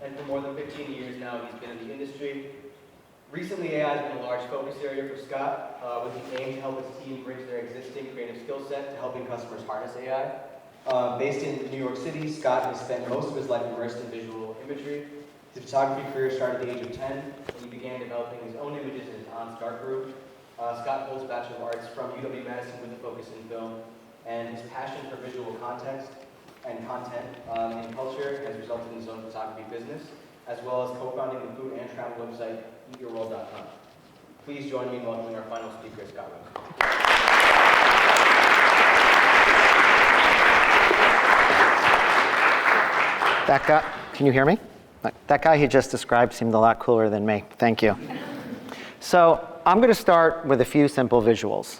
and for more than 15 years now, he's been in the industry. Recently, AI has been a large focus area for Scott, with the aim to help his team bridge their existing creative skill set to helping customers harness AI. Based in New York City, Scott has spent most of his life immersed in visual imagery. His photography career started at the age of 10, when he began developing his own images in his aunt's darkroom. Scott holds a Bachelor of Arts from TEDxUWMadison with a focus in film, and his passion for visual context and content in culture has resulted in his own photography business, as well as co-founding the food and travel website, eatyourworld.com. Please join me in welcoming our final speaker, Scott Rosen. That guy, can you hear me? That guy he just described seemed a lot cooler than me. Thank you. So I'm going to start with a few simple visuals.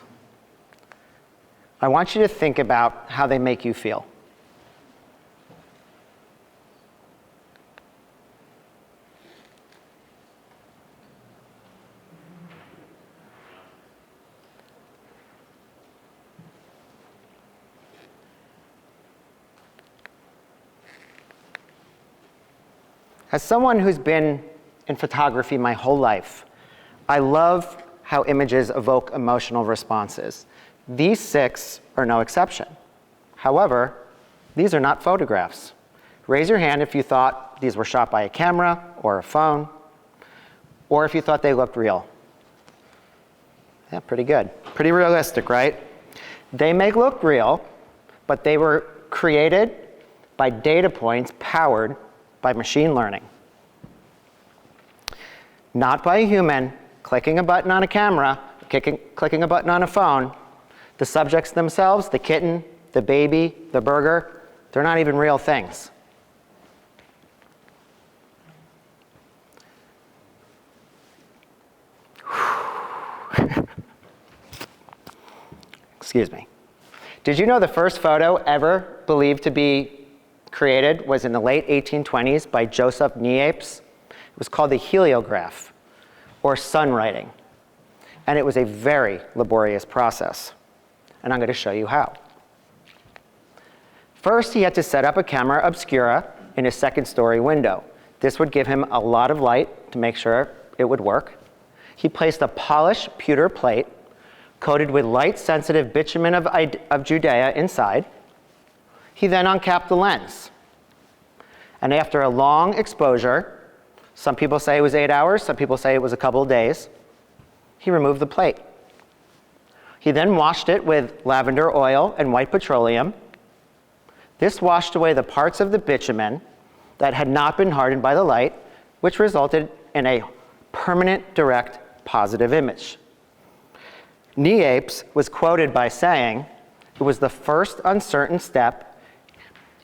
I want you to think about how they make you feel. As someone who's been in photography my whole life, I love how images evoke emotional responses. These 6 are no exception. However, these are not photographs. Raise your hand if you thought these were shot by a camera or a phone, or if you thought they looked real. Yeah, pretty good. Pretty realistic, right? They may look real, but they were created by data points powered by machine learning. Not by a human clicking a button on a camera, clicking a button on a phone. The subjects themselves, the kitten, the baby, the burger, they're not even real things. Excuse me. Did you know the first photo ever believed to be created was in the late 1820s by Joseph Niepce? It was called the heliograph, or sun writing. And it was a very laborious process. And I'm going to show you how. First, he had to set up a camera obscura in his second-story window. This would give him a lot of light to make sure it would work. He placed a polished pewter plate coated with light-sensitive bitumen of Judea inside. He then uncapped the lens. And after a long exposure, some people say it was 8 hours, some people say it was a couple of days, he removed the plate. He then washed it with lavender oil and white petroleum. This washed away the parts of the bitumen that had not been hardened by the light, which resulted in a permanent, direct, positive image. Niepce was quoted by saying, "It was the first uncertain step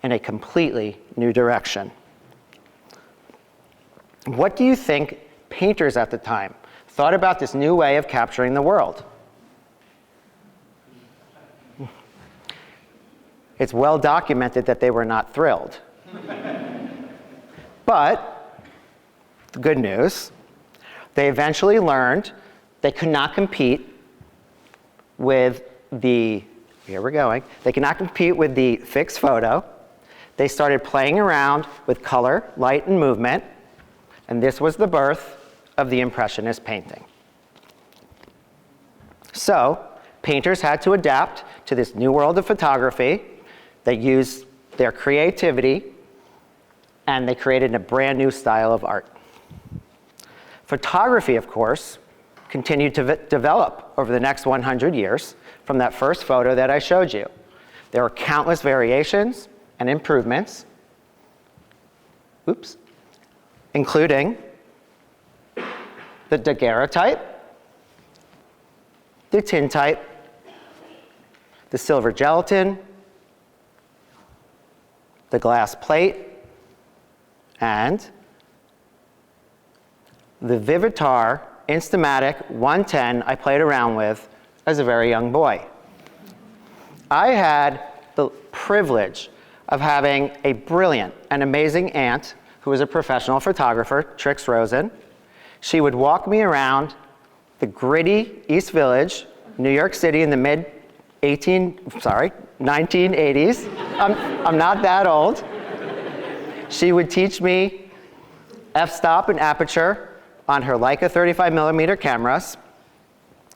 in a completely new direction." What do you think painters at the time thought about this new way of capturing the world? It's well documented that they were not thrilled. But the good news, they eventually learned they could not compete with the, they could not compete with the fixed photo. They started playing around with color, light, and movement, and this was the birth of the Impressionist painting. So, painters had to adapt to this new world of photography. They used their creativity, and they created a brand new style of art. Photography, of course, continued to develop over the next 100 years from that first photo that I showed you. There were countless variations and improvements, including the daguerreotype, the tintype, the silver gelatin, the glass plate, and the Vivitar Instamatic 110 I played around with as a very young boy. I had the privilege of having a brilliant and amazing aunt who was a professional photographer, Trix Rosen. She would walk me around the gritty East Village, New York City in the mid-1980s. I'm not that old. She would teach me f-stop and aperture on her Leica 35mm cameras.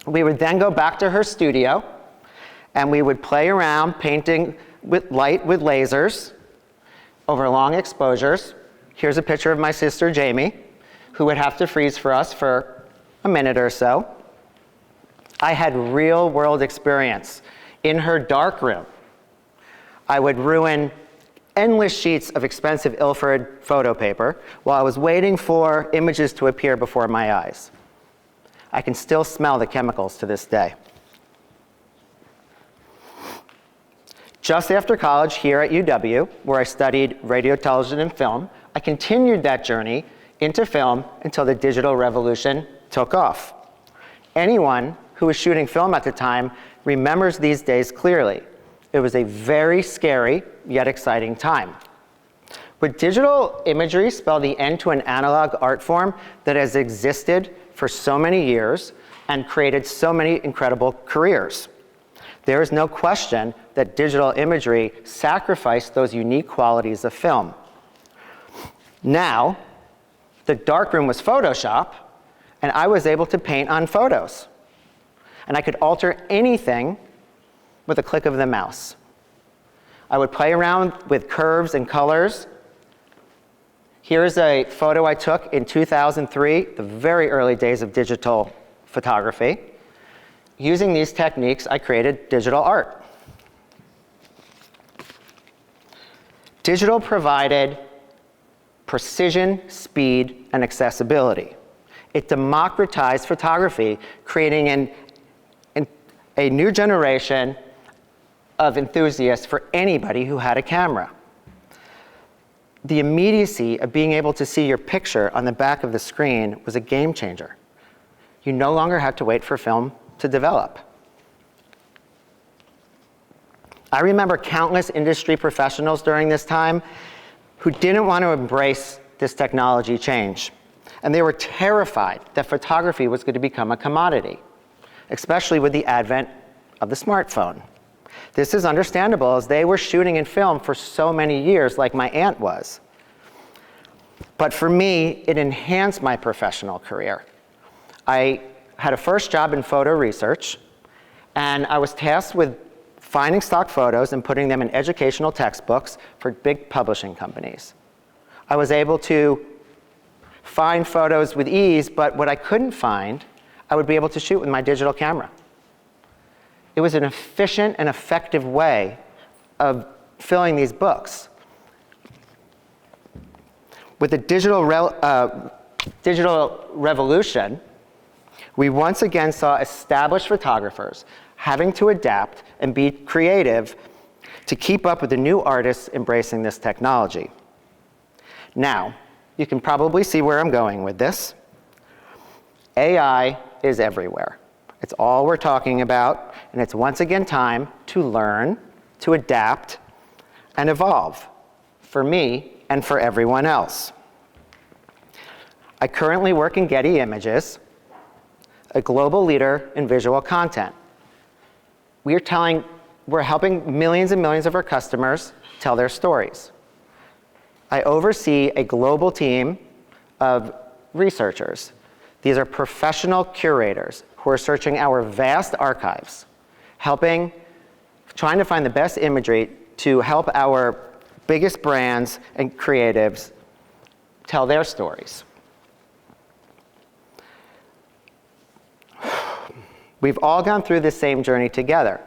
We would then go back to her studio, and we would play around painting with light with lasers over long exposures. Here's a picture of my sister Jamie, who would have to freeze for us for a minute or so. I had real-world experience. In her darkroom, I would ruin endless sheets of expensive Ilford photo paper while I was waiting for images to appear before my eyes. I can still smell the chemicals to this day. Just after college here at UW, where I studied radio, television, and film, I continued that journey into film until the digital revolution took off. Anyone who was shooting film at the time remembers these days clearly. It was a very scary, yet exciting time. Would digital imagery spell the end to an analog art form that has existed for so many years and created so many incredible careers? There is no question that digital imagery sacrificed those unique qualities of film. Now, the darkroom was Photoshop, and I was able to paint on photos. And I could alter anything with a click of the mouse. I would play around with curves and colors. Here's a photo I took in 2003, the very early days of digital photography. Using these techniques, I created digital art. Digital provided precision, speed, and accessibility. It democratized photography, creating a new generation of enthusiasts for anybody who had a camera. The immediacy of being able to see your picture on the back of the screen was a game changer. You no longer had to wait for film to develop. I remember countless industry professionals during this time who didn't want to embrace this technology change. And they were terrified that photography was going to become a commodity, especially with the advent of the smartphone. This is understandable, as they were shooting in film for so many years, like my aunt was. But for me, it enhanced my professional career. I had a first job in photo research, and I was tasked with finding stock photos and putting them in educational textbooks for big publishing companies. I was able to find photos with ease, but what I couldn't find, I would be able to shoot with my digital camera. It was an efficient and effective way of filling these books. With the digital revolution, we once again saw established photographers having to adapt and be creative to keep up with the new artists embracing this technology. Now, you can probably see where I'm going with this. AI is everywhere. It's all we're talking about, and it's once again time to learn, to adapt, and evolve, for me and for everyone else. I currently work in Getty Images, a global leader in visual content. We're helping millions and millions of our customers tell their stories. I oversee a global team of researchers. These are professional curators who are searching our vast archives, trying to find the best imagery to help our biggest brands and creatives tell their stories. We've all gone through this same journey together,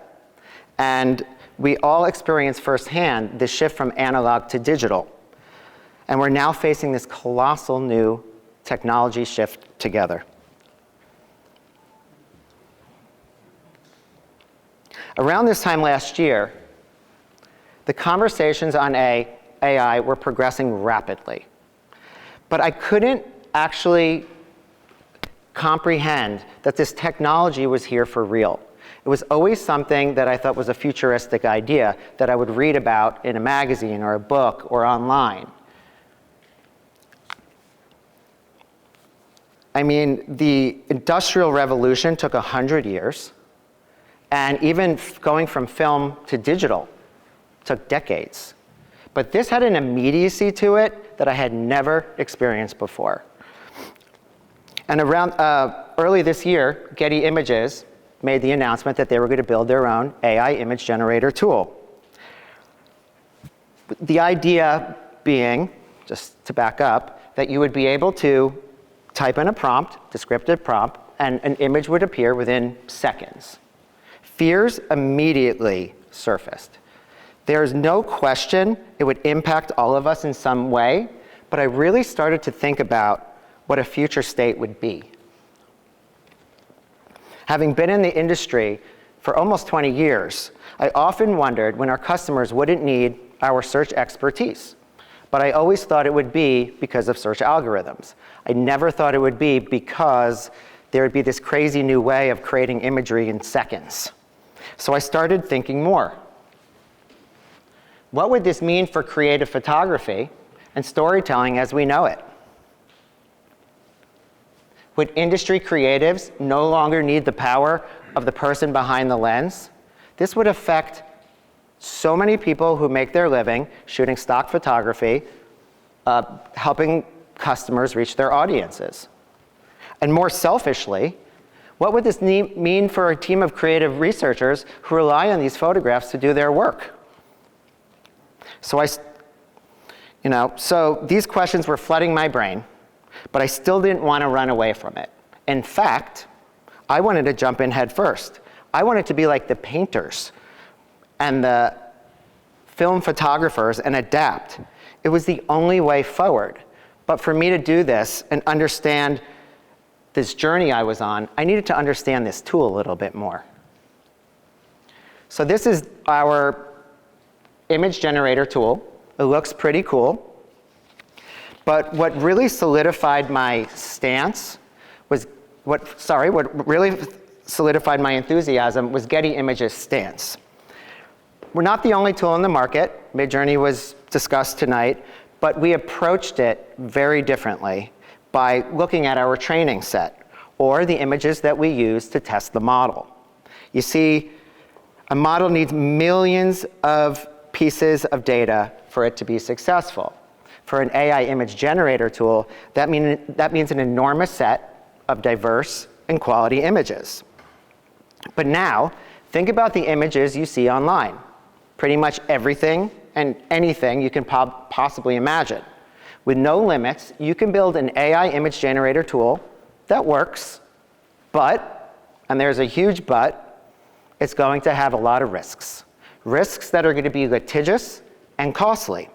and we all experience firsthand the shift from analog to digital. And we're now facing this colossal new technology shift together. Around this time last year, the conversations on AI were progressing rapidly. But I couldn't actually comprehend that this technology was here for real. It was always something that I thought was a futuristic idea that I would read about in a magazine or a book or online. I mean, the Industrial Revolution took 100 years, and even going from film to digital took decades. But this had an immediacy to it that I had never experienced before. And around early this year, Getty Images made the announcement that they were going to build their own AI image generator tool. The idea being, just to back up, that you would be able to type in a prompt, descriptive prompt, and an image would appear within seconds. Fears immediately surfaced. There's no question it would impact all of us in some way, but I really started to think about what a future state would be. Having been in the industry for almost 20 years, I often wondered when our customers wouldn't need our search expertise. But I always thought it would be because of search algorithms. I never thought it would be because there would be this crazy new way of creating imagery in seconds. So I started thinking more. What would this mean for creative photography and storytelling as we know it? Would industry creatives no longer need the power of the person behind the lens? This would affect so many people who make their living shooting stock photography, helping customers reach their audiences. And more selfishly, what would this mean for a team of creative researchers who rely on these photographs to do their work? So these questions were flooding my brain, but I still didn't want to run away from it. In fact, I wanted to jump in head first. I wanted to be like the painters and the film photographers and adapt. It was the only way forward. But for me to do this and understand this journey I was on, I needed to understand this tool a little bit more. So this is our image generator tool. It looks pretty cool. But what really solidified my stance was, what really solidified my enthusiasm was Getty Images' stance. We're not the only tool in the market. Midjourney was discussed tonight, but we approached it very differently by looking at our training set or the images that we use to test the model. You see, a model needs millions of pieces of data for it to be successful. For an AI image generator tool, that means an enormous set of diverse and quality images. But now, think about the images you see online. Pretty much everything and anything you can possibly imagine. With no limits, you can build an AI image generator tool that works, but, and there's a huge but, it's going to have a lot of risks. Risks that are going to be litigious and costly.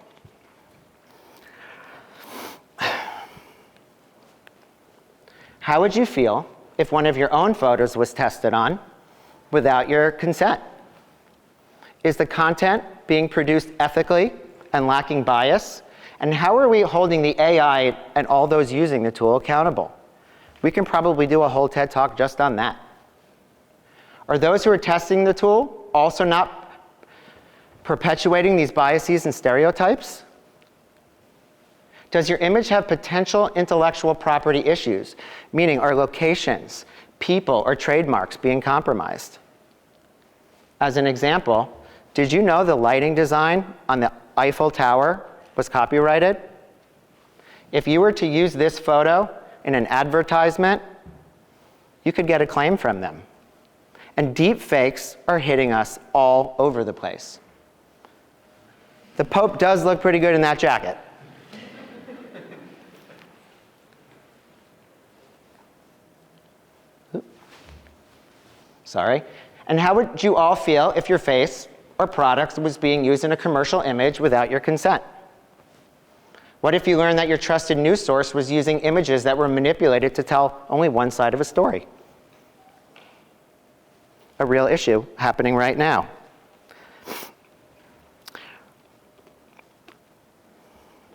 How would you feel if one of your own photos was tested on without your consent? Is the content being produced ethically and lacking bias? And how are we holding the AI and all those using the tool accountable? We can probably do a whole TED Talk just on that. Are those who are testing the tool also not perpetuating these biases and stereotypes? Does your image have potential intellectual property issues? Meaning, are locations, people, or trademarks being compromised? As an example, did you know the lighting design on the Eiffel Tower was copyrighted? If you were to use this photo in an advertisement, you could get a claim from them. And deep fakes are hitting us all over the place. The Pope does look pretty good in that jacket. Sorry. And how would you all feel if your face or product was being used in a commercial image without your consent? What if you learned that your trusted news source was using images that were manipulated to tell only one side of a story? A real issue happening right now.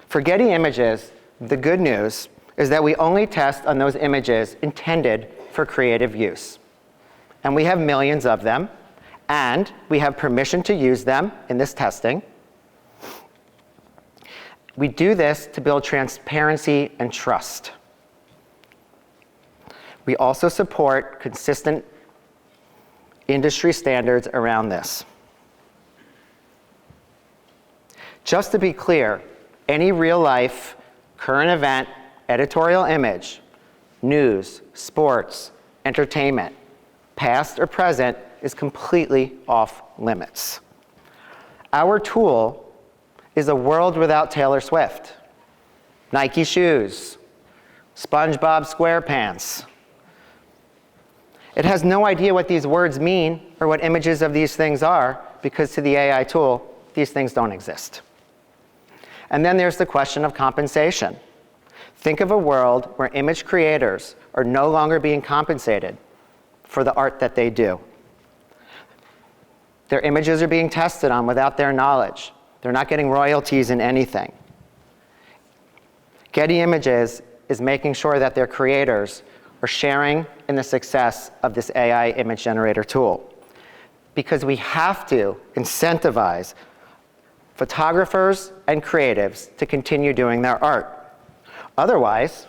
For Getty Images, the good news is that we only test on those images intended for creative use. And we have millions of them, and we have permission to use them in this testing. We do this to build transparency and trust. We also support consistent industry standards around this. Just to be clear, any real-life current event, editorial image, news, sports, entertainment, past or present, is completely off limits. Our tool is a world without Taylor Swift, Nike shoes, SpongeBob SquarePants. It has no idea what these words mean or what images of these things are, because to the AI tool, these things don't exist. And then there's the question of compensation. Think of a world where image creators are no longer being compensated for the art that they do. Their images are being tested on without their knowledge. They're not getting royalties in anything. Getty Images is making sure that their creators are sharing in the success of this AI image generator tool, because we have to incentivize photographers and creatives to continue doing their art. Otherwise,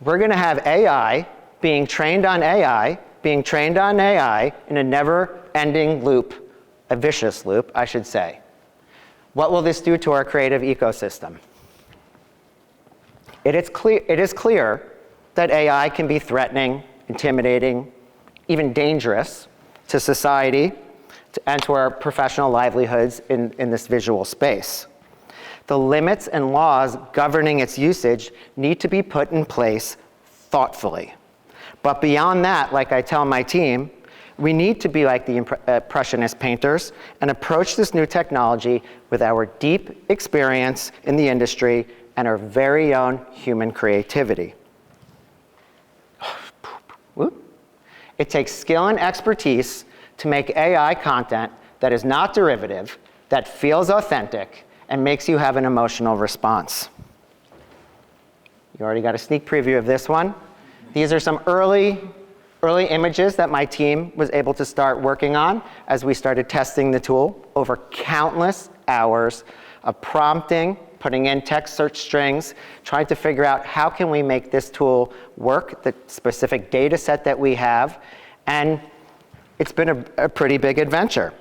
we're going to have AI being trained on AI, being trained on AI in a never-ending loop, a vicious loop, I should say. What will this do to our creative ecosystem? It is clear that AI can be threatening, intimidating, even dangerous to society and to our professional livelihoods in this visual space. The limits and laws governing its usage need to be put in place thoughtfully. But beyond that, like I tell my team, we need to be like the Impressionist painters and approach this new technology with our deep experience in the industry and our very own human creativity. It takes skill and expertise to make AI content that is not derivative, that feels authentic, and makes you have an emotional response. You already got a sneak preview of this one. These are some early images that my team was able to start working on as we started testing the tool over countless hours of prompting, putting in text search strings, trying to figure out how can we make this tool work, the specific data set that we have, and it's been a pretty big adventure.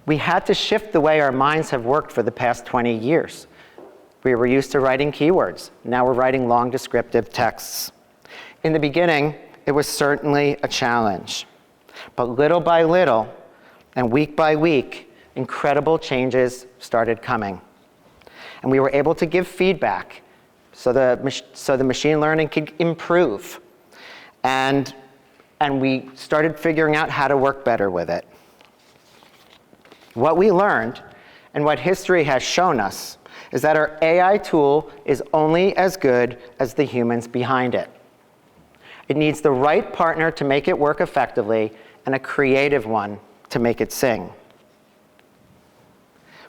We had to shift the way our minds have worked for the past 20 years. We were used to writing keywords. Now we're writing long descriptive texts. In the beginning, it was certainly a challenge. But little by little, and week by week, incredible changes started coming. And we were able to give feedback so the machine learning could improve. And we started figuring out how to work better with it. What we learned, and what history has shown us, is that our AI tool is only as good as the humans behind it. It needs the right partner to make it work effectively and a creative one to make it sing.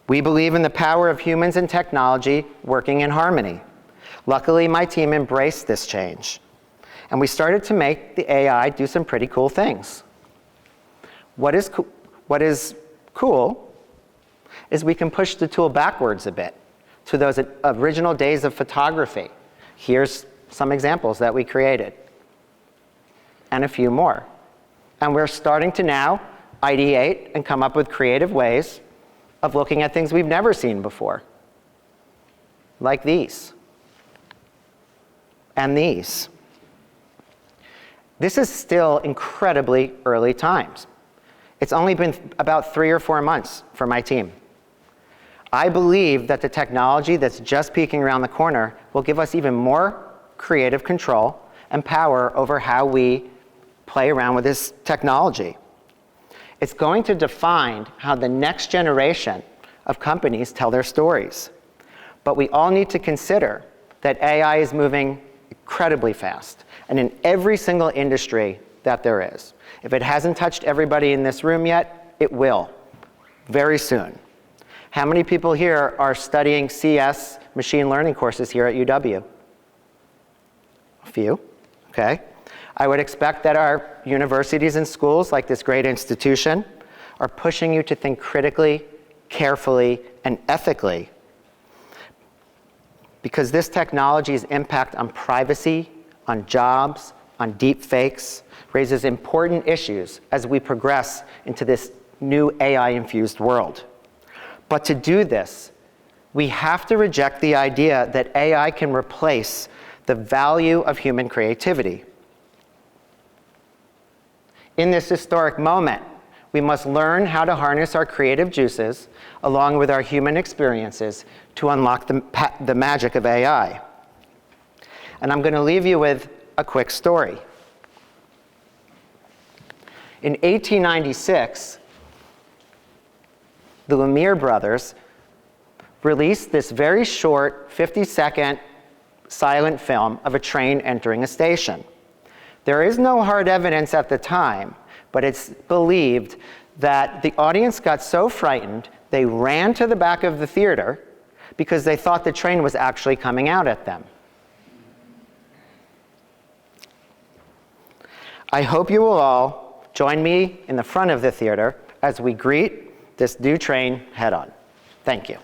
We believe in the power of humans and technology working in harmony. Luckily, my team embraced this change, and we started to make the AI do some pretty cool things. What is cool is we can push the tool backwards a bit to those original days of photography. Here's some examples that we created, and a few more. And we're starting to now ideate and come up with creative ways of looking at things we've never seen before, like these, and these. This is still incredibly early times. It's only been about 3 or 4 months for my team. I believe that the technology that's just peeking around the corner will give us even more creative control and power over how we play around with this technology. It's going to define how the next generation of companies tell their stories. But we all need to consider that AI is moving incredibly fast, and in every single industry that there is. If it hasn't touched everybody in this room yet, it will, very soon. How many people here are studying CS machine learning courses here at UW? A few, okay. I would expect that our universities and schools, like this great institution, are pushing you to think critically, carefully, and ethically, because this technology's impact on privacy, on jobs, on deep fakes, raises important issues as we progress into this new AI-infused world. But to do this, We have to reject the idea that AI can replace the value of human creativity. In this historic moment, we must learn how to harness our creative juices along with our human experiences to unlock the magic of AI. And I'm going to leave you with a quick story. In 1896, the Lumiere brothers released this very short 50-second silent film of a train entering a station. There is no hard evidence at the time, but it's believed that the audience got so frightened they ran to the back of the theater because they thought the train was actually coming out at them. I hope you will all join me in the front of the theater as we greet this new train head-on. Thank you.